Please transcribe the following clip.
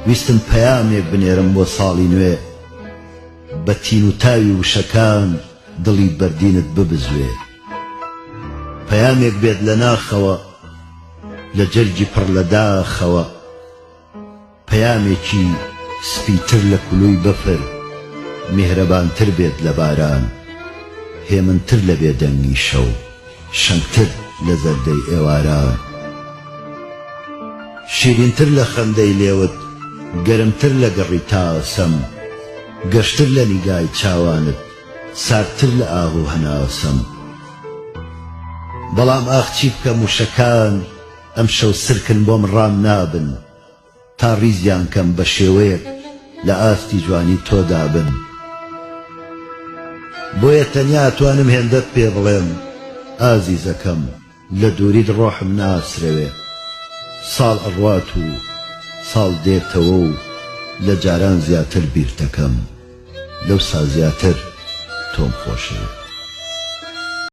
ویستم پەیامێک بنێرم بۆ ساڵی نوێ بە تین و تاوی وشەکان دڵی بەردینت ببزوێ پەیامێک بێت لە ناخەوە لە جەرگی پڕ لە داخەوە پەیامێکی سپیتر لە کولووی بەفر میهرەبانتر بێت لە باران هێمنتر لە بێدەنگی شەو شەمتر لە زەردەی ئێواران شیرینتر لە خەندەی لێوت گەرمتر لە گەڕی تاسەم گەشتر لە نیگای چاوانت ساردتر لە ئاغ و هەناسەم بەڵام ئاخچی بکەم وشەکان ئەم شەو سرکن بۆم ڕام نابن تا ریزیان کەم بە شێوەیەک لە ئاستی جوانی تۆدا بن بۆیە تەنیا توانم هێندەت پێ بڵێم ئازیزەکەم لە دووریت ڕۆحم ناسرەوێ ساڵ ئەڕوات و ساڵ دێتەوە و لە جاران زیاتر بیر دەکەم لەو سا زیاتر تۆم خۆشەوێت